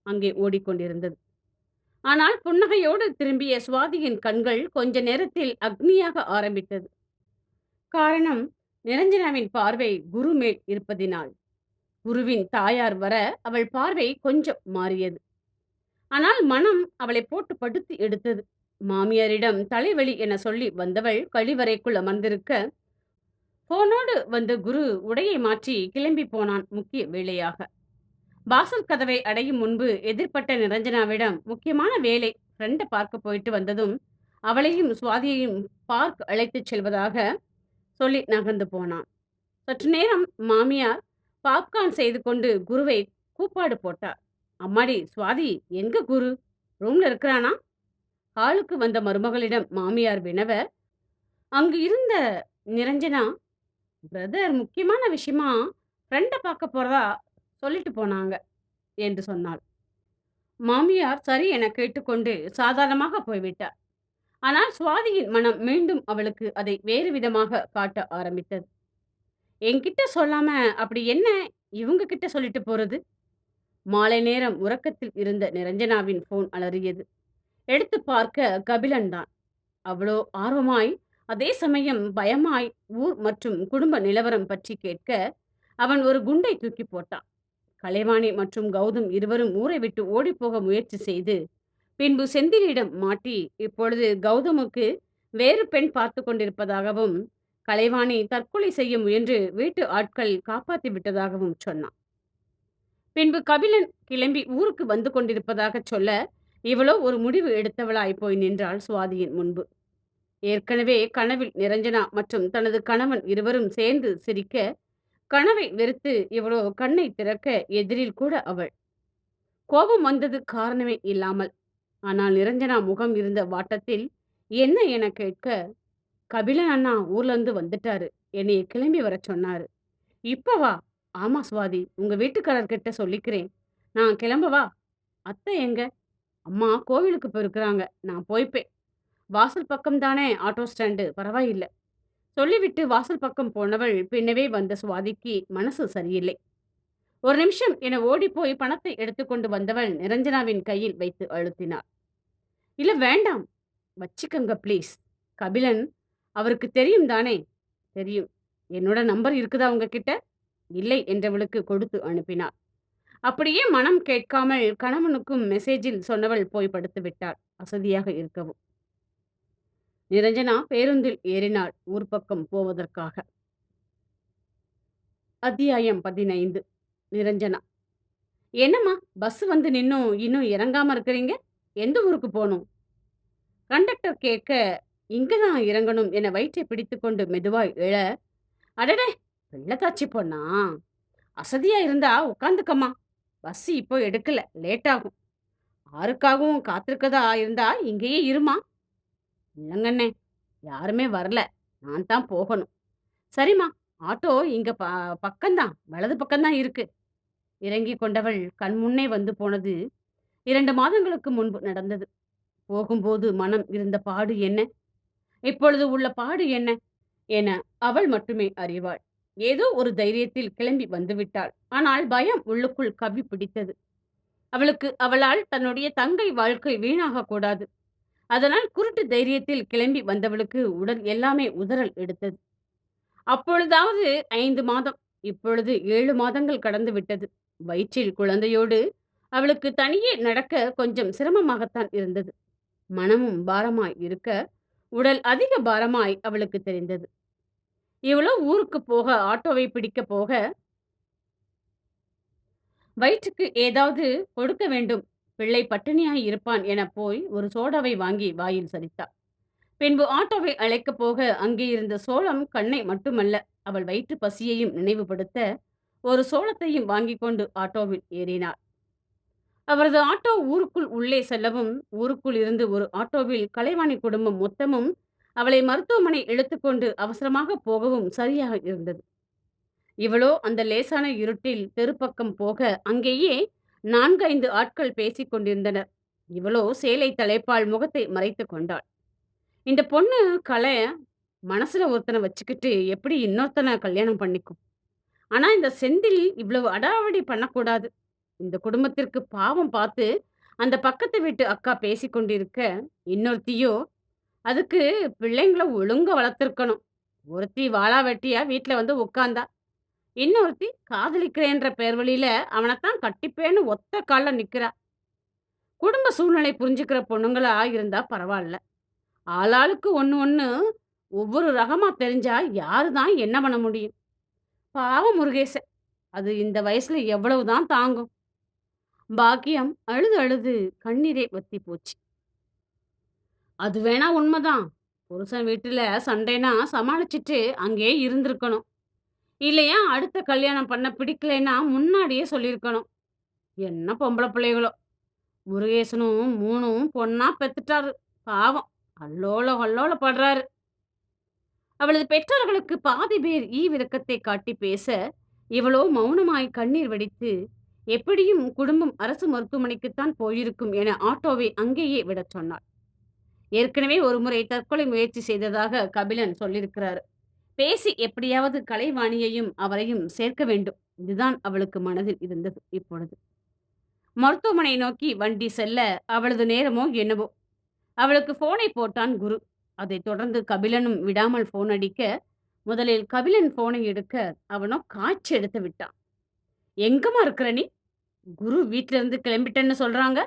அங்கே ஓடிக்கொண்டிருந்தது. ஆனால் புன்னகையோடு திரும்பிய சுவாதியின் கண்கள் கொஞ்ச நேரத்தில் அக்னியாக ஆரம்பித்தது. காரணம், நிரஞ்சனாவின் பார்வை குரு மேல் இருப்பதினால். குருவின் தாயார் வர அவள் பார்வை கொஞ்சம் மாறியது. ஆனால் மனம் அவளை போட்டு படுத்தி எடுத்தது. மாமியாரிடம் தலைவலி என சொல்லி வந்தவள் கழிவறைக்குள் அமர்ந்திருக்க போனோடு வந்த குரு உடையை மாற்றி கிளம்பி போனான் முக்கிய வேலையாக. வாசல் கதவை அடையும் முன்பு எதிர்ப்பட்ட நிரஞ்சனாவிடம் முக்கியமான வேலை, ஃப்ரெண்டை பார்க்க போயிட்டு வந்ததும் அவளையும் சுவாதியையும் பார்க் அழைத்துச் செல்வதாக சொல்லி நகர்ந்து போனான். சற்று நேரம் மாமியார் பாப்கார்ன் செய்து கொண்டு குருவை கூப்பாடு போட்டார். அம்மாடி சுவாதி, எங்க குரு? ரூம்ல இருக்கிறானா? ஹாலுக்கு வந்த மருமகளிடம் மாமியார் வினவ, அங்கு இருந்த நிரஞ்சனா, பிரதர் முக்கியமான விஷயமா ஃப்ரெண்டை பார்க்க போறதா சொல்லிட்டு போனாங்க என்று சொன்னாள். மாமியார் சரி என கேட்டுக்கொண்டு சாதாரணமாக போய்விட்டார். ஆனால் சுவாதியின் மனம் மீண்டும் அவளுக்கு அதை வேறு விதமாக காட்ட ஆரம்பித்தது. என்கிட்ட சொல்லாம அப்படி என்ன இவங்க கிட்ட சொல்லிட்டு போறது? மாலை நேரம் உறக்கத்தில் இருந்த நிரஞ்சனாவின் போன் அலறியது. எடுத்து பார்க்க கபிலன் தான். அவ்வளோ ஆர்வமாய், அதே சமயம் பயமாய் ஊர் மற்றும் குடும்ப நிலவரம் பற்றி கேட்க அவன் ஒரு குண்டை தூக்கி போட்டான். கலைவாணி மற்றும் கௌதம் இருவரும் ஊரை விட்டு ஓடிப்போக முயற்சி செய்து பின்பு செந்திலிடம் மாட்டி இப்பொழுது கௌதமுக்கு வேறு பெண் பார்த்து கொண்டிருப்பதாகவும் கலைவாணி தற்கொலை செய்ய முயன்று வீட்டு ஆட்கள் காப்பாற்றி விட்டதாகவும் சொன்னான். பின்பு கபிலன் கிளம்பி ஊருக்கு வந்து கொண்டிருப்பதாக சொல்ல இவளோ ஒரு முடிவு எடுத்தவளாய் போய் நின்றாள் சுவாதியின் முன்பு. ஏற்கனவே கனவில் நிரஞ்சனா மற்றும் தனது கணவன் இருவரும் சேர்ந்து சிரிக்க கனவை வெறுத்து இவளோ கண்ணை திறக்க எதிரில் கூட அவள். கோபம் வந்தது காரணமே இல்லாமல். ஆனால் நிரஞ்சனா முகம் இருந்த வாட்டத்தில் என்ன என கேட்க, கபிலன் அண்ணா ஊர்ல இருந்து வந்துட்டாரு, என்னைய கிளம்பி வர சொன்னாரு. இப்ப வா? ஆமா சுவாதி, உங்க வீட்டுக்காரர்கிட்ட சொல்லிக்கிறேன். நான் கிளம்பவா? அத்தை எங்க? அம்மா கோவிலுக்கு போயிருக்கிறாங்க, நான் போய்ப்பேன். வாசல் பக்கம் தானே ஆட்டோ ஸ்டாண்டு, பரவாயில்லை சொல்லிவிட்டு வாசல் பக்கம் போனவள் பின்னவே வந்த சுவாதிக்கு மனசு சரியில்லை. ஒரு நிமிஷம் என ஓடிப்போய் பணத்தை எடுத்துக்கொண்டு வந்தவள் நிரஞ்சனாவின் கையில் வைத்து அழுத்தினாள். இல்ல வேண்டாம், வச்சுக்கங்க ப்ளீஸ். கபிலன் அவருக்கு தெரியும் தானே? தெரியும். என்னோட நம்பர் இருக்குதா உங்ககிட்ட? இல்லை என்றவளுக்கு கொடுத்து அனுப்பினாள். அப்படியே மனம் கேட்காமல் கணவனுக்கும் மெசேஜில் சொன்னவள் போய் படுத்து விட்டாள், அசதியாக இருக்கவும். நிரஞ்சனா பேருந்தில் ஏறினாள் ஊர் பக்கம் போவதற்காக. அத்தியாயம் 15. நிரஞ்சனா. என்னம்மா பஸ் வந்து இன்னும் இறங்காம இருக்கிறீங்க? எந்த ஊருக்கு போகணும்? கண்டக்டர் கேட்க இங்கதான் இறங்கணும் என வயிற்றை பிடித்துக்கொண்டு மெதுவாய் எழ, அடடே வெள்ளத்தாச்சி பொண்ணா, அசதியா இருந்தா உட்காந்துக்கம்மா, பஸ் இப்போ எடுக்கல, லேட் ஆகும். ஆருக்காகவும் காத்திருக்கதா இருந்தா இங்கேயே இருமா. இல்லைங்கண்ணே, யாருமே வரல, நான் தான் போகணும். சரிம்மா, ஆட்டோ இங்க பக்கம்தான், வலது பக்கம்தான் இருக்கு. இறங்கி கொண்டவள் கண் முன்னே வந்து போனது 2 மாதங்களுக்கு முன்பு நடந்தது. போகும்போது மனம் இருந்த பாடு என்ன, இப்பொழுது உள்ள பாடு என்ன என அவள் மட்டுமே அறிவாள். ஏதோ ஒரு தைரியத்தில் கிளம்பி வந்துவிட்டாள். ஆனால் பயம் உள்ளுக்குள் கவ்வி பிடித்தது. அவளுக்கு அவளால் தன்னுடைய தங்கை வாழ்க்கை வீணாக கூடாது. அதனால் குருட்டு தைரியத்தில் கிளம்பி வந்தவளுக்கு உடல் எல்லாமே உதறல் எடுத்தது. அப்பொழுதாவது 5 மாதம், இப்பொழுது 7 மாதங்கள் கடந்து விட்டது. வயிற்றில் குழந்தையோடு அவளுக்கு தனியே நடக்க கொஞ்சம் சிரமமாகத்தான் இருந்தது. மனமும் பாரமாய் இருக்க உடல் அதிக பாரமாய் அவளுக்கு தெரிந்தது. இவ்வளோ ஊருக்கு போக ஆட்டோவை பிடிக்க போக வயிற்றுக்கு ஏதாவது கொடுக்க வேண்டும், பிள்ளை பட்டினியாய் இருப்பான் என போய் ஒரு சோடாவை வாங்கி வாயில் சரித்தாள். பின்பு ஆட்டோவை அழைக்கப் போக அங்கே இருந்த சோளம் கண்ணை மட்டுமல்ல அவள் வயிற்று பசியையும் நினைவுபடுத்த ஒரு சோளத்தையும் வாங்கி கொண்டு ஆட்டோவில் ஏறினாள். அவரது ஆட்டோ ஊருக்குள் உள்ளே செல்லவும் ஊருக்குள் இருந்து ஒரு ஆட்டோவில் கலைவாணி குடும்பம் மொத்தமும் அவளை மருத்துவமனை இழுத்துக்கொண்டு அவசரமாக போகவும் சரியாக இருந்தது. இவளோ அந்த லேசான இருட்டில் தெருப்பக்கம் போக, அங்கேயே 4, 5 ஆட்கள் பேசிக் கொண்டிருந்தனர். இவளோ சேலை தலைப்பால் முகத்தை மறைத்துக் கொண்டாள். இந்த பொண்ணு கலை மனசுல ஒருத்தன வச்சுக்கிட்டு எப்படி இன்னொருத்தன கல்யாணம் பண்ணிக்கும்? ஆனா இந்த செந்தில் இவ்வளவு அடாவடி பண்ணக்கூடாது. இந்த குடும்பத்திற்கு பாவம் பார்த்து அந்த பக்கத்து வீட்டு அக்கா பேசிக் கொண்டிருக்க, இன்னொருத்தியோ அதுக்கு பிள்ளைங்கள ஒழுங்கா வளர்த்துருக்கணும். ஒருத்தி வாலா வெட்டியா வீட்ல வந்து உட்கார்ந்தா. இன்னொருத்தி காதலிக்கிறேன்ற பேர் வழியில அவனத்தான் கட்டிப்பேன்னு ஒத்த கால்ல நிக்கிறா. குடும்ப சூழ்நிலை புரிஞ்சுக்கிற பொண்ணுங்களா இருந்தா பரவால்ல. ஆளாளுக்கு ஒண்ணு ஒண்ணு ஒவ்வொரு ரகமா தெரிஞ்சா யாரு தான் என்ன பண்ண முடியும்? பாவம் முருகேசன். அது இந்த வயசுல எவ்வளவு தான் தாங்கும்? பாக்கியம் அழுது அழுது கண்ணீரே வத்தி போச்சு. அது வேணா உண்மதான். புருஷன் வீட்டுல சண்டைனா சமாளிச்சுட்டு அங்கேயே இருந்திருக்கணும். இல்லையா அடுத்த கல்யாணம் பண்ண பிடிக்கலைன்னா முன்னாடியே சொல்லியிருக்கணும். என்ன பொம்பள பிள்ளைகளோ! முருகேசனும் 3ம் பொண்ணா பெத்துட்டாரு. பாவம். அல்லோல கல்லோல படுறாரு. அவளது பெற்றோர்களுக்கு பாதி பேர் ஈவிரக்கத்தை காட்டி பேச, இவளோ மௌனமாய் கண்ணீர் வடித்து, எப்படியும் குடும்பம் அரசு மருத்துவமனைக்குத்தான் போயிருக்கும் என ஆட்டோவை அங்கேயே விடச் சொன்னாள். ஏற்கனவே ஒருமுறை தற்கொலை முயற்சி செய்ததாக கபிலன் சொல்லியிருக்கிறாரு. பேசி எப்படியாவது கலைவாணியையும் அவரையும் சேர்க்க வேண்டும். இதுதான் அவளுக்கு மனதில் இருந்தது இப்பொழுது. மருத்துவமனை நோக்கி வண்டி செல்ல அவளது நேரமோ என்னவோ. அவளுக்கு போனை போட்டான் குரு. அதைத் தொடர்ந்து கபிலனும் விடாமல் போன் அடிக்க, முதலில் கபிலன் போனை எடுக்க அவனோ காய்ச்சி எடுத்து விட்டான். எங்கம்மா இருக்கிற நீ? குரு வீட்ல இருந்து கிளம்பிட்டேன்னு சொல்றாங்க.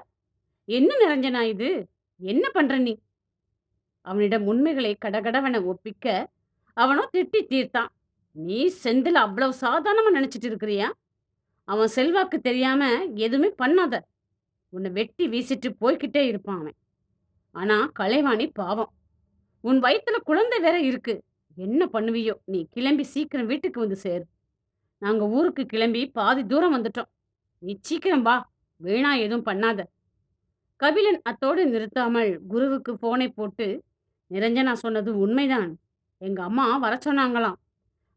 என்ன நிரஞ்சனா இது? என்ன பண்ற நீ? அவனிடம் உண்மைகளை கடகடவென ஒப்பிக்க அவனோ திட்டி தீர்த்தான். நீ செந்தில அவ்வளவு சாதாரணமா நினைச்சிட்டு இருக்கிறியா? அவன் செல்வாக்கு தெரியாம எதுவுமே பண்ணாத. உன்னை வெட்டி வீசிட்டு போய்க்கிட்டே இருப்பான் அவன். ஆனா கலைவாணி பாவம். உன் வயித்துல குழந்தை வேற இருக்கு. என்ன பண்ணுவியோ? நீ கிளம்பி சீக்கிரம் வீட்டுக்கு வந்து சேரு. நாங்க ஊருக்கு கிளம்பி பாதி தூரம் வந்துட்டோம். நீ சீக்கிரம் வா. வீணா எதுவும் பண்ணாத. கபிலன் அத்தோடு நிறுத்தாமல் குருவுக்கு போனை போட்டு, நிரஞ்சனா சொன்னது உண்மைதான். எங்க அம்மா வர சொன்னாங்களாம்.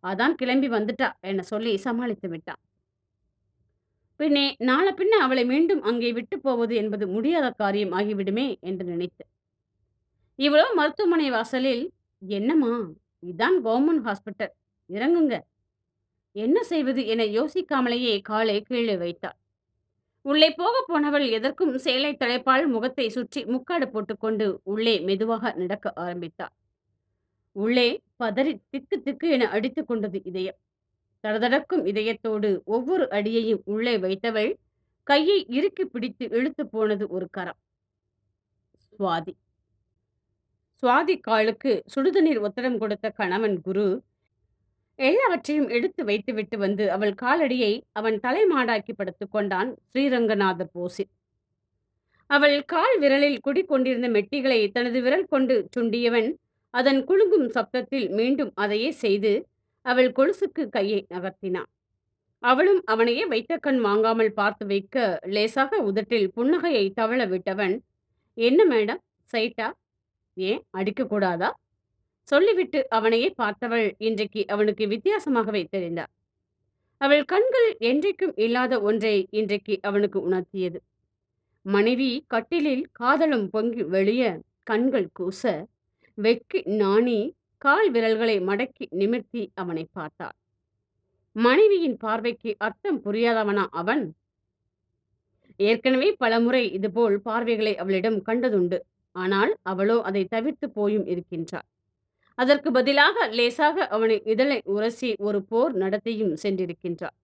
அதான் கிளம்பி வந்துட்டா என சொல்லி சமாளித்து விட்டான். பின்னே நாள பின்ன அவளை மீண்டும் அங்கே விட்டு போவது என்பது முடியாத காரியம் ஆகிவிடுமே என்று நினைத்து இவளோ மருத்துவமனை வாசலில், என்னம்மா இதான் கவர்மெண்ட் ஹாஸ்பிட்டல், இறங்குங்க. என்ன செய்வது என யோசிக்காமலேயே காலை கீழே வைத்தாள். உள்ளே போக போனவள் எதற்கும் சேலை தலைப்பால் முகத்தை சுற்றி முக்காடு போட்டுக்கொண்டு உள்ளே மெதுவாக நடக்க ஆரம்பித்தாள். உள்ளே பதறி திக்கு திக்கு என அடித்துக் கொண்டது இதயம். தடதடக்கும் இதயத்தோடு ஒவ்வொரு அடியையும் உள்ளே வைத்தவள் கையை இறுக்கி பிடித்து இழுத்து போனது ஒரு கரம். சுவாதி. சுவாதி காலுக்கு சுடுதண்ணீர் ஒத்தடம் கொடுத்த கணவன் குரு எல்லாவற்றையும் எடுத்து வைத்துவிட்டு வந்து அவள் காலடியை அவன் தலைமாடாக்கி படுத்துக் கொண்டான் ஸ்ரீரங்கநாத போஸில். அவள் கால் விரலில் குடிக்கொண்டிருந்த மெட்டிகளை தனது விரல் கொண்டு சுண்டியவன் அதன் குலுங்கும் சப்தத்தில் மீண்டும் அதையே செய்து அவள் கொலுசுக்கு கையை நகர்த்தினான். அவளும் அவனையே வைத்த கண் வாங்காமல் பார்த்து வைக்க லேசாக உதட்டில் புன்னகையை தவள விட்டவன், என்ன மேடம் சைட்டா? ஏன் அடிக்கக்கூடாதா? சொல்லிவிட்டு அவனையே பார்த்தவள் இன்றைக்கு அவனுக்கு வித்தியாசமாகவே தெரிந்தாள். அவள் கண்கள் என்றைக்கும் இல்லாத ஒன்றை இன்றைக்கு அவனுக்கு உணர்த்தியது. மனைவி கட்டிலில் காதலும் பொங்கி வெளிய கண்கள் கூச வெட்கி நாணி கால் விரல்களை மடக்கி நிமிர்த்தி அவனை பார்த்தாள். மனைவியின் பார்வைக்கு அர்த்தம் புரியாதவனா அவன்? ஏற்கனவே பலமுறை இதுபோல் பார்வைகளை அவளிடம் கண்டதுண்டு. ஆனால் அவளோ அதை தவிர்த்து போயும் இருக்கின்றாள். அதற்கு பதிலாக லேசாக அவனை இதழை உரசி ஒரு போர் நடத்தியும் சென்றிருக்கின்றாள்.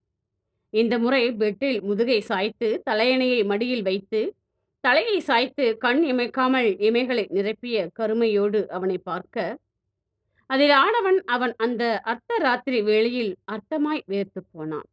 இந்த முறை பெட்டில் முதுகை சாய்த்து தலையணையை மடியில் வைத்து தலையை சாய்த்து கண் இமைக்காமல் இமைகளை நிரப்பிய கருமையோடு அவனை பார்க்க, அதில் ஆடவன் அவன் அந்த அர்த்த ராத்திரி வேளையில் அர்த்தமாய் வேர்த்து போனான்.